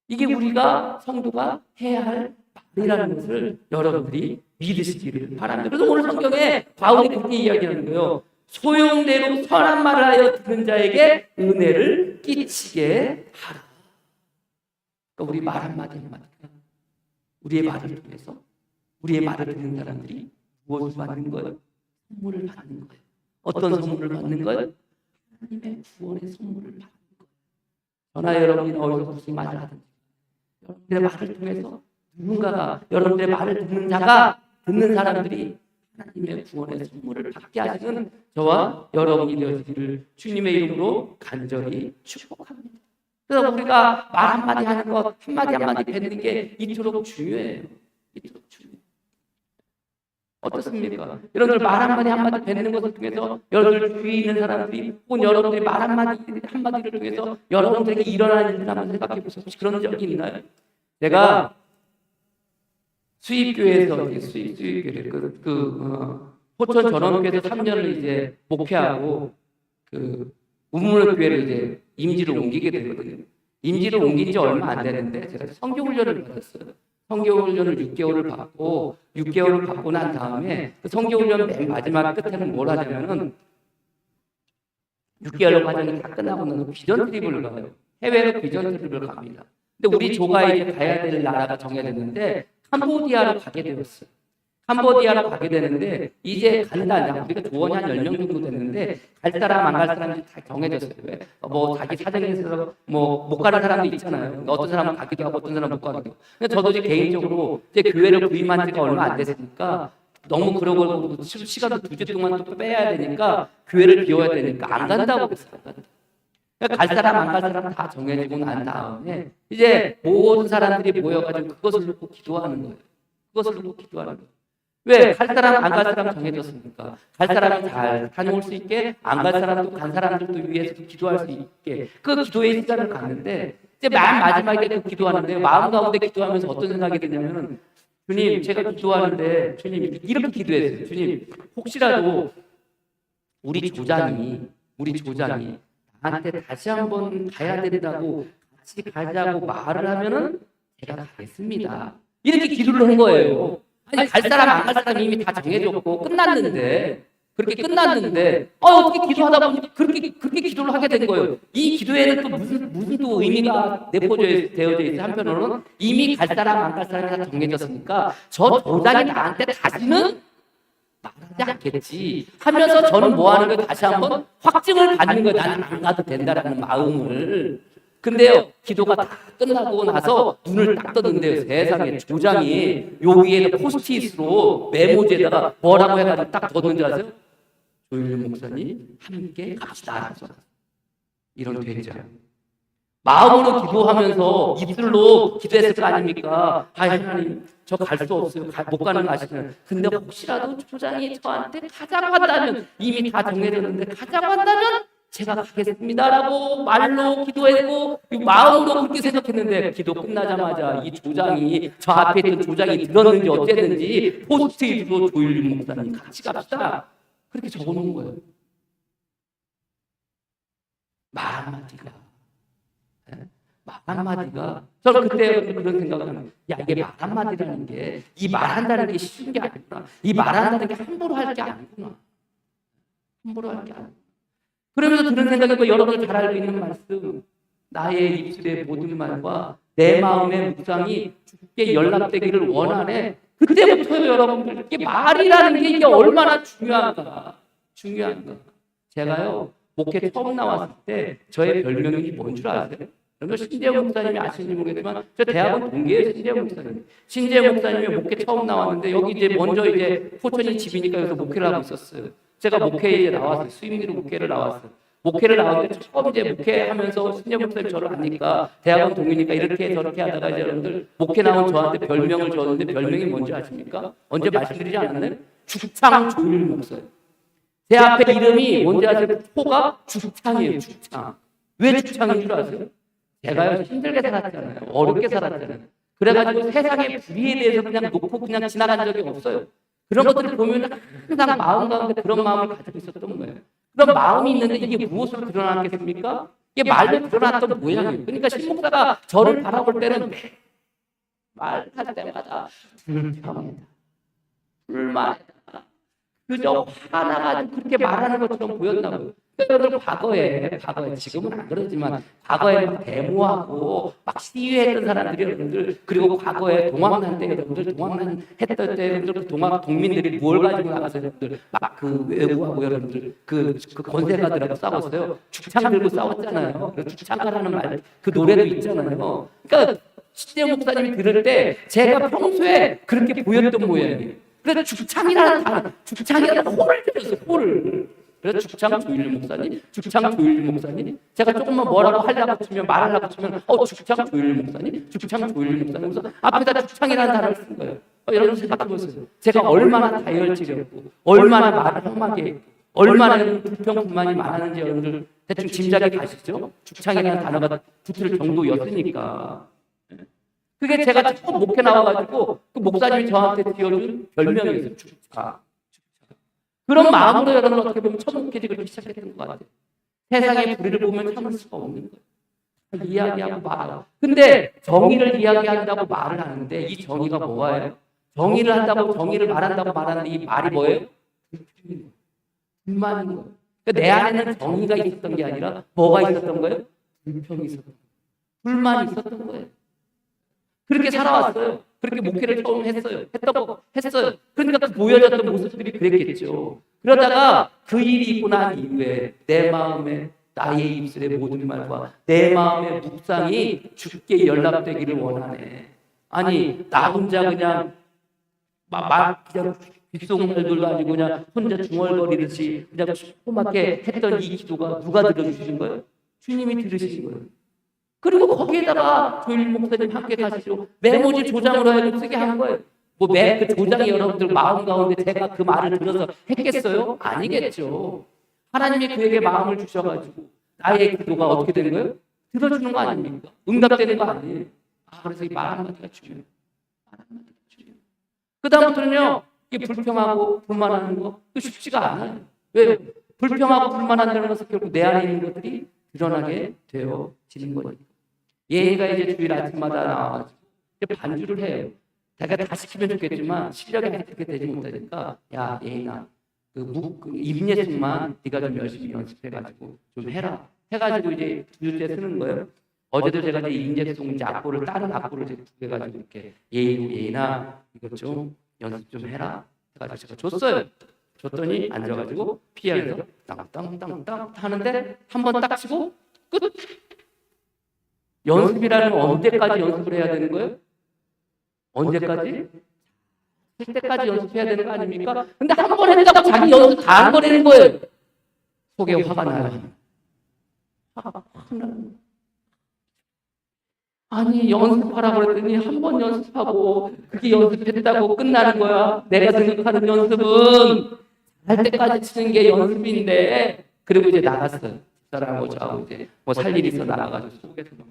이게 우리가 성도가 해야 할 말이라는 것을 여러분들이 믿으시기를 바랍니다. 그래서 오늘 성경에 바울이 그렇게 이야기하는 거예요. 소용대로 선한 말을 하여 듣는 자에게 은혜를 끼치게 하라. 그러니까 우리 말 한마디 한마디가, 우리의 말을 통해서 우리의 말을 듣는 사람들이 무엇을 받는 거예요? 선물을 받는 거예요. 어떤 선물을 받는 거예요? 하나님의 구원의 선물을 받는 거예요. 저나 여러분이 어디서 무슨 말을 하든지, 여러분들의 말을 통해서 누군가가, 여러분들의 말을 듣는 자가, 듣는 사람들이 하나님의 구원의 선물을 받게 하시는 저와 여러분이 되어지기를 주님의 이름으로 간절히 축복합니다. 그래서 우리가 말 한마디 하는 것, 한마디 한마디 뱉는 게 이토록 중요해요. 이토록 중요해요. 어떻습니까? 여러분들 말 한마디 한마디 뱉는 것을 통해서 여러분들 주위에 있는 사람들이, 혹은 여러분들이 말 한마디를 통해서 여러분들에게 일어나는 일을 한번 생각해 보세요. 혹시 그런 적이 있나요? 제가 수입교회에서, 수입교회, 포천 전원교회에서 3년을 이제 목회하고, 우물교회를 이제 임지로 옮기게 되거든요. 임지로 옮긴 지 얼마 안 되는데, 제가 성교훈련을 받았어요. 성교훈련을 6개월을 받고, 6개월을 받고 난 다음에 그 성교훈련 맨 마지막 끝에는 뭘 하냐면은 6개월 과정이 다 끝나고 나서 비전 트립을 가요. 해외로 비전 트립을 갑니다. 근데 우리 조가 이제 가야 될 나라가 정해졌는데 캄보디아로 가게 되었어요. 캄보디아로 가게 되는데 이제 간다. 우리가 조원이 한 10명 정도 됐는데 갈 사람 안 갈 사람이 다 정해졌어요. 왜? 뭐 자기 사정에 있어서 뭐 못 가는 사람도 있잖아요. 어떤 사람은 가기도 하고 어떤 사람은 못 가기도 하고. 근데 저도 이제 개인적으로 이제 교회를 부임한 지가 얼마 안 됐으니까 너무 그러고 시간도 2주 동안 또 빼야 되니까, 교회를 비워야 되니까 안 간다고 그랬어요. 갈 사람 안 갈 사람 다 정해지고 난 다음에 이제 모든 사람들이 모여가지고 그것을 놓고 기도하는 거예요. 그것을 놓고 기도하는 거예요. 왜? 갈 사람 안 갈 사람 정해졌으니까. 갈 사람이 잘 다녀올 수 있게, 안 갈 사람도 간 사람들도 위해서 기도할 수 있게 그 기도의 시간을 갔는데, 이제 맨 마지막에 그 기도하는데 마음 가운데 기도하면서 어떤 생각이 드냐면은, 주님, 제가 기도하는데 주님 이렇게 기도했어요. 주님, 혹시라도 우리 조장이 나한테 다시 한번 가야 된다고, 같이 가자고 말을 하면은 제가 가겠습니다. 이렇게 기도를 한 거예요. 아니, 갈 사람 안 갈 사람 이미 다 정해졌고 끝났는데, 그렇게 끝났는데 어떻게 기도하다 보니 그렇게 기도를 하게 된 거예요. 이 기도에는 또 무슨 또 의미가 내포되어져 있어요. 한편으로는 이미 갈 사람 안 갈 사람이 다 정해졌으니까 저 조장이 나한테 다시는 말하지 않겠지 하면서 저는 뭐 하는 거예요? 다시 한번 확증을 받는 거예요. 나는 안 가도 된다라는 마음을. 근데요, 기도가 다 끝나고 나서 눈을 딱 떴는데요, 세상에 조장이 여기에 포스트잇으로 메모지에다가 뭐라고 해가지고 딱 뒀는지 아세요? 조윤 목사님 함께 갑시다. 이런 되죠. 마음으로 기도하면서 입술로 기도했을 거 아닙니까? 하나님, 저 갈 수 없어요. 못 가는 거 아시잖아요. 근데 혹시라도 조장이 저한테 가자고 한다면, 이미 다 정해졌는데 가자고 한다면 제가 가겠습니다라고 말로 기도했고 마음으로 그렇게 생각했는데 기도 끝나자마자 이 조장이 저 앞에 있던 조장이 들었는지 어쨌는지 포스트잇으로 조일륜 목사님 같이 갑시다 그렇게 적어놓은 거예요. 말 한마디가 말 한마디가 저는 그때 그런 생각을 하는 야 이게 말 한마디라는 게 이 말한다는 게 쉬운 게 아니구나. 이 말한다는 게 함부로 할 게 아니구나. 함부로 할 게 아니구나. 그러면서 드는 생각이 여러분들 잘 알고 있는 말씀 나의 입술의 모든 말과 내 마음의 묵상이 주께 연락되기를 원하네. 그때부터 여러분들 이게 말이라는 게 이게 얼마나 중요한가. 제가요 목회 처음 나왔을 때 저의 별명이 뭔 줄 아세요? 여러분 신재영 목사님이 아시는지 모르겠지만 저 대학원 동기예요. 신재영 목사님. 신재영 목사님이 목회 처음 나왔는데 여기 이제 먼저 이제 포천이 집이니까 여기서 목회를 하고 있었어요. 제가 목회에 이제 나왔어요. 수임리로 목회를 나왔어요. 목회를 나왔는데 처음 이제 목회하면서 신재영 목사님 저를 아니까 대학원 동기니까 이렇게 저렇게 하다가 이제 여러분들 목회 나온 저한테 별명을 줬는데 별명이 뭔지 아십니까? 언제 말씀드리지 않았나요? 죽창 조율 목사님. 제 앞에 이름이 뭔지 아세요? 포가 죽창이에요. 죽창. 왜 죽창인 줄 아세요? 제가요 힘들게 살았잖아요. 어렵게 살았잖아요. 그래가지고 세상의 불의에 대해서 그냥 놓고 그냥 지나간 적이 없어요. 그런 것들을 보면 항상 마음 가운데 그런 마음을 가지고 있었던 거예요. 그런 마음이 있는데 이게 무엇으로 드러났겠습니까? 이게 말로 드러났던 모양이에요. 그러니까 신목사가 저를 바라볼 때는 말할 때마다 불만이다. 그저 화가 나가지고 그렇게 말하는 것처럼 보였나고요. 여러분들 과거에 지금은 안 그러지만 과거에 막 데모하고 막 시위했던 사람들이 여러분들 그리고 과거에 동학난 때 여러분들 동학난 했던 때 여러분들 동민들이 뭘 가지고 나가서 여러분들 막 그 외부하고 여러분들 그 권세가들하고 싸웠어요. 죽창 들고 싸웠잖아요. 죽창가라는 말 그 노래도 있잖아요. 그러니까 신재영 목사님이 들을 때 제가 평소에 그렇게 보였던 모양이에요. 그래서 죽창이라는 홀을 들였어요. 홀을. 그래서 죽창 조일륜 목사님. 제가 조금만 뭐라고 하려고 치면 말하려고 치면 죽창 조일륜 목사님. 그래서 앞에다 죽창이라는 단어를 쓴 거예요. 여러분 생각해보세요. 제가 얼마나 다혈질이었고 얼마나 말을 험하게 했고 얼마나 불평 불만이 많았는지 여러분들 대충 짐작이 가시죠? 죽창이라는 단어가 붙을 정도였으니까. 그게 제가 처음 목회 나와가지고 그 목사님이 저한테 지어준 별명이었어요. 죽창. 그런 마음으로 여러분 어떻게 보면 첫 목회직을 시작했던 것 같아요. 세상의 불의를 보면 참을 수가 없는 거예요. 이야기하고 말하고. 근데 정의를 이야기한다고 말을 하는데 이 정의가 뭐예요? 정의를 한다고 정의를 말한다고 말하는 이 말이 뭐예요? 불만인 거예요. 그러니까 내 안에는 정의가 있었던 게 아니라 뭐가 있었던 거예요? 불평이 있었던 거예요. 불만이 있었던 거예요. 그렇게 살아왔어요. 그렇게 목회를 처음 했어요. 그러니까 그 보여졌던 모습들이 그랬겠죠. 그러다가 그 일이 있고 난 이후에 내 마음에 나의 입술의 모든 말과 내 마음의 묵상이 주께 연락되기를 원하네. 아니 나 혼자 그냥 그냥 귓속말들 가지고 그냥 혼자 중얼거리듯이 그냥 조그맣게 했던 이 기도가 누가 들어주신 거예요? 주님이 들으신 거예요. 그리고 거기에다가 조일륜 목사님 함께 가시죠. 메모지 조장으로 하여금 쓰게 한 거예요. 그 조장이 여러분들 마음 가운데 제가 그 말을 들어서 했겠어요? 아니겠죠. 하나님이 그에게 마음을 주셔가지고 나의 기도가 어떻게 되는 거예요? 들어주는 거 아닙니까? 응답되는 거 아니에요. 그래서 이 말 한마디가 중요해요. 그 다음부터는요. 이게 불평하고 불만하는 거 쉽지가 않아요. 왜? 불평하고 불만한다는 것은 결국 내 안에 있는 것들이 드러나게 되어지는 거니까. 얘가 이제 주일 아침마다 나와가지고 이제 반주를 해요. 내가 다 시키면 좋겠지만 실력이 그렇게 되지 못하니까 야 얘나 그 임예숙만 네가 좀 열심히 연습해가지고 좀 해라. 해가지고 이제 2주째 쓰는 거예요. 어제도 제가 이제 임예숙 이제 악보를 다른 악보를 이제 해가지고 이렇게 얘나 이거 좀 연습 좀 해라. 해가지고 제가 줬어요. 줬더니 앉아가지고 피아노에서 땅땅땅땅 하는데 한 번 딱 치고 끝. 연습이라는 건 언제까지 연습을 해야 되는 거예요? 언제까지? 할 때까지 연습해야 되는 거 아닙니까? 근데 한 번 했다고 자기 연습 다 안 버리는 거예요. 속에 화가 나요. 화가 나요. 아니 연습하라고 그랬더니 한 번 연습하고 그게 연습했다고 끝나는 거야. 내가 생각하는 연습은 할 때까지 치는 게 연습인데 그리고 이제 나갔어요. 집사람하고 저하고 이제 뭐 살 일이 있어 나가가지고 속에서 막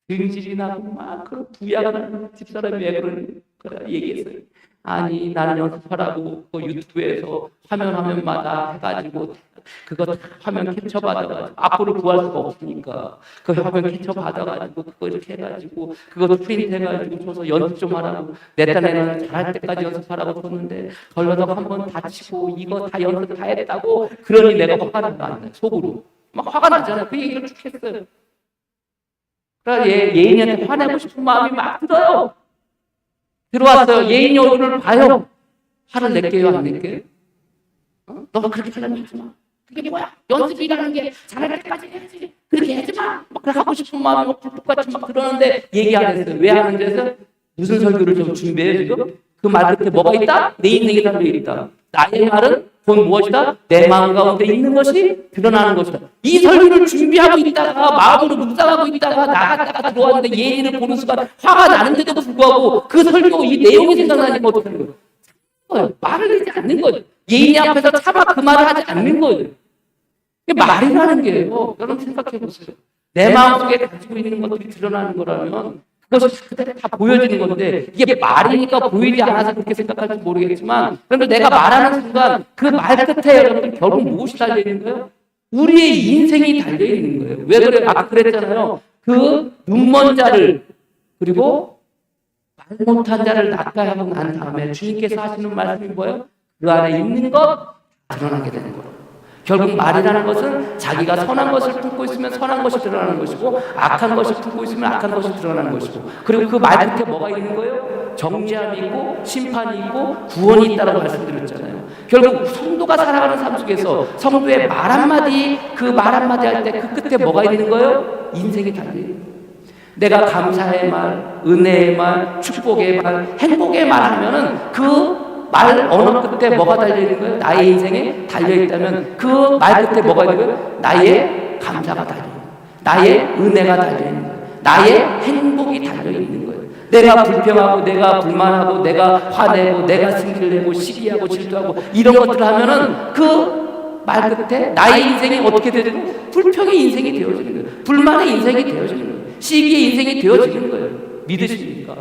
등질이 나고 막 그런 부야가 나는 집사람이 왜 그런 거라 얘기했어요. 아니 나는 연습하라고 그 유튜브에서 화면마다 해가지고 그거 화면 캡처 받아가지고 앞으로 구할 수가 없으니까 그 화면 캡처 받아가지고 그거 이렇게 해가지고 그거 프린트 해가지고 줘서 연습 좀 하라고 내 딴에는 잘할 때까지 연습하라고 줬는데 걸러다가 한번 다치고 이거 다 연습 다 했다고 그러니 내가 화가 나 속으로 막 화가 나잖아요. 그 얘기를 쭉 했어요. 그러니까 예인이한테 화내고 싶은 마음이 막 들어요. 들어왔어요. 예인이 얼굴을 봐요. 화를 낼게요, 안 낼게요? 너가 그렇게 하려면 하지 마. 그게 뭐야? 연습이라는 게 잘할 때까지 해야지. 그렇게 하지 마. 막 하고 싶은 마음이 막 불같이 막 들어오는데 얘기 안 했어요. 왜 하는지 해서 무슨 설교를 좀 준비해요, 지금? 그 말 끝에 뭐가 있다? 내 인생에 달려 있다. 나의 말은 곧 무엇이다? 내 마음 가운데 있는 것이 드러나는 것이다. 이 설교를 준비하고 있다가 마음으로 묵상하고 있다가 나갔다가 들어왔는데 예인을 보는 순간 화가 나는데도 불구하고 그 설교 이 내용이 생각나니까 어떻게 하는 거예요? 말을 하지 않는 거예요. 예인이 앞에서 차마 그 말을 하지 않는 거예요. 말이라는 게요. 여러분 생각해 보세요. 내 마음속에 가지고 있는 것들이 드러나는 거라면 그것이 그대로 다 보여지는 건데 이게 말이니까 보이지 않아서 그렇게 생각할지 모르겠지만 그런데 내가 말하는 순간 그 말 끝에 여러분들 결국 무엇이 달려있는 거예요? 우리의 인생이 달려있는 거예요. 왜 그래요? 아까 그랬잖아요. 그 눈먼 자를 그리고 말 못한 자를 낫게 하고 난 다음에 주님께서 하시는 말씀이 뭐예요? 그 안에 있는 것 드러나게 되는 거예요. 결국 말이라는 것은 자기가 선한 것을 품고 있으면 선한 것이 드러나는 것이고 악한 것을 품고 있으면 악한 것이 드러나는 것이고 그리고 그 말 끝에 뭐가 있는 거예요? 정죄함이 있고 심판이 있고 구원이 있다고 말씀드렸잖아요. 결국 성도가 살아가는 삶 속에서 성도의 말 한마디 그 말 한마디 할 때 그 끝에 뭐가 있는 거예요? 인생이 달려있는 거예요. 내가 감사의 말, 은혜의 말, 축복의 말, 행복의 말 하면은 그 말 언어 끝에 뭐가 달려있는 거예요? 나의 인생에 달려있다면 그 말 끝에 뭐가 있는 거예요? 나의 감사가 달려있는 거예요. 나의 은혜가 달려있는 거예요. 나의 행복이 달려있는 거예요. 내가 불평하고 내가 불만하고 내가 화내고 내가 승질내고 시기하고 질투하고 이런 것들을 하면은 그 말 끝에 나의 인생이 어떻게 되는 거예요? 불평의 인생이 되어지는 거예요. 불만의 인생이 되어지는 거예요. 시기의 인생이 되어지는 거예요. 믿으십니까?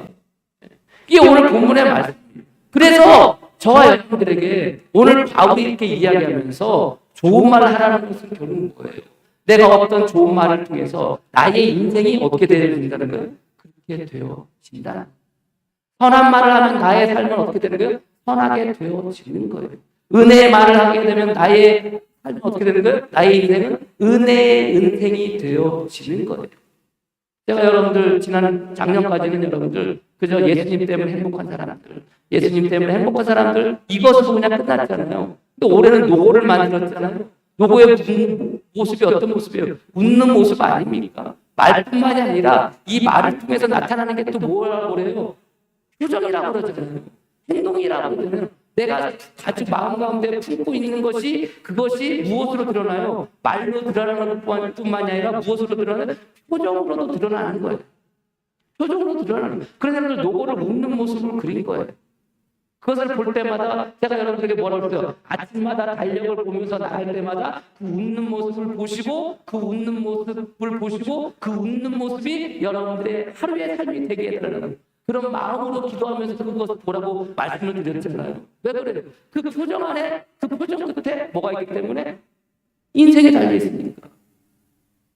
이게 오늘 본문의 말씀입니다. 그래서 저와 여러분들에게 오늘 바울이 이렇게 이야기하면서 좋은 말을 하라는 것은 결국은 뭐예요? 내가 어떤 좋은 말을 통해서 나의 인생이 어떻게 되어진다는 거예요? 그렇게 되어진다. 선한 말을 하면 나의 삶은 어떻게 되는 거예요? 선하게 되어지는 거예요. 은혜의 말을 하게 되면 나의 삶은 어떻게 되는 거예요? 나의 인생은 은혜의 인생이 되어지는 거예요. 제가 여러분들 지난 작년까지는 여러분들 그저 예수님 때문에 행복한 사람들, 예수님 때문에 행복한 사람들 이것으로 그냥 끝났잖아요. 근데 올해는 노고를 만들었잖아요. 노고의 모습이 어떤 모습이에요? 웃는 모습 아닙니까? 말뿐만이 아니라 이 말을 통해서 나타나는 게 또 뭐라고 그래요? 표정이라고 그러잖아요. 행동이라고 그러잖아요. 내가 아주 마음 가운데 품고 있는 것이 그것이 무엇으로 드러나요? 말로 드러나는 것뿐만이 아니라 무엇으로 드러나요? 표정으로도 드러나는 거예요. 표정으로 드러나는 거예요. 그래서 노고를 웃는 모습을 그린 거예요. 그것을 볼 때마다 제가 여러분들에게 뭐라고 그래요? 아침마다 달력을 보면서 나갈 때마다 그 웃는 모습을 보시고 그 웃는 모습을 보시고 그 웃는 모습이 여러분들의 하루의 삶이 되게 해달라는 그런 마음으로 기도하면서 그것을 보라고 말씀을 드렸잖아요. 왜 그래요? 그 표정 안에 그 표정 끝에 뭐가 있기 때문에 인생이 달려 있으니까.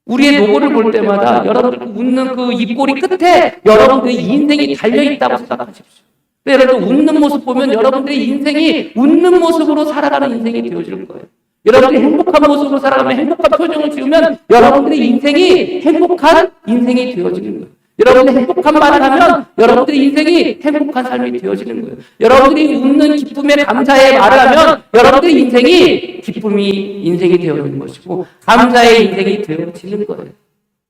우리의 노고를 볼 때마다 여러분들 웃는 그 입꼬리 끝에 여러분들의 인생이 달려 있다고 생각하십시오. 여러분 웃는 모습 보면 여러분들의 인생이 웃는 모습으로 살아가는 인생이 되어질 거예요. 여러분들이 행복한 모습으로 살아가면 행복한 표정을 지으면 여러분들의 인생이 행복한 인생이 되어지는 거예요. 여러분들이 행복한 말을 하면 여러분들의 인생이 행복한 삶이 되어지는 거예요. 여러분들이 웃는 기쁨에 감사의 말을 하면 여러분들의 인생이 기쁨이 인생이 되어지는 것이고 감사의 인생이 되어지는 거예요.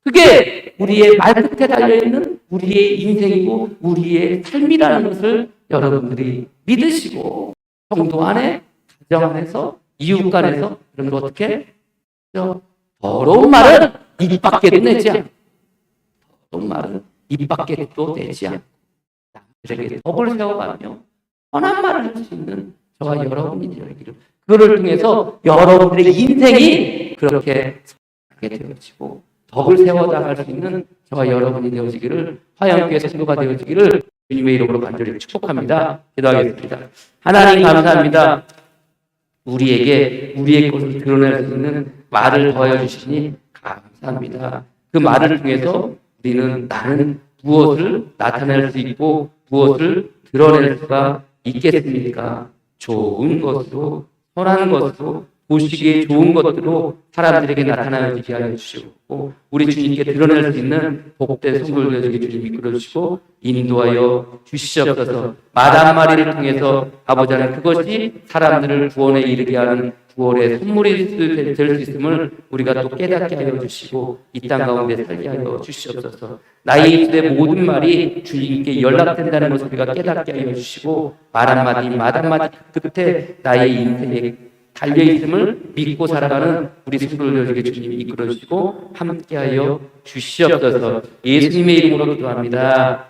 그게 우리의 말끝에 달려있는 우리의 인생이고 우리의 삶이라는 것을 여러분들이 믿으시고 성도 안에, 가정 안에서, 이웃 간에서 그런 거 어떻게? 더러운 말은 입 밖에도 내지 않고 더러운 말은 입 밖에도 내지 않고 남들에게 덕을 세워가며 선한 말을 할 수 있는 저와 여러분이 되기를 그거를 통해서 여러분들의 인생이 그렇게 하게 되어지고 덕을 세워나갈 수 있는 저와 여러분이 되어지기를, 화영교회 성도가 되어지기를 주님의 이름으로 간절히 축복합니다. 기도하겠습니다. 하나님 감사합니다. 우리에게 우리의 것을 드러낼 수 있는 말을 더하여 주시니 감사합니다. 그 말을 통해서 우리는 나는 무엇을 나타낼 수 있고 무엇을 드러낼 수가 있겠습니까? 좋은 것으로, 선한 것으로, 보시기에 좋은 것으로 사람들에게 나타나게 하여 주시고, 우리 주님께 드러낼 수 있는 복된 성도를 되게 주님 이끌어 주시고 인도하여 주시옵소서. 말 한마디를 통해서 아버지 하나님, 그것이 사람들을 구원에 이르게 하는 구원의 선물이 될 수 있음을 우리가 또 깨닫게 하여 주시고 이 땅 가운데 살게 하여 주시옵소서. 나의 입술의 모든 말이 주님께 연락된다는 것을 우리가 깨닫게 하여 주시고, 말 한마디 말 한마디 끝에 나의 인생에 달려있음을 믿고 살아가는 우리 성도들에게 주님이 이끌어주시고 함께하여 주시옵소서. 예수님의 이름으로 기도합니다.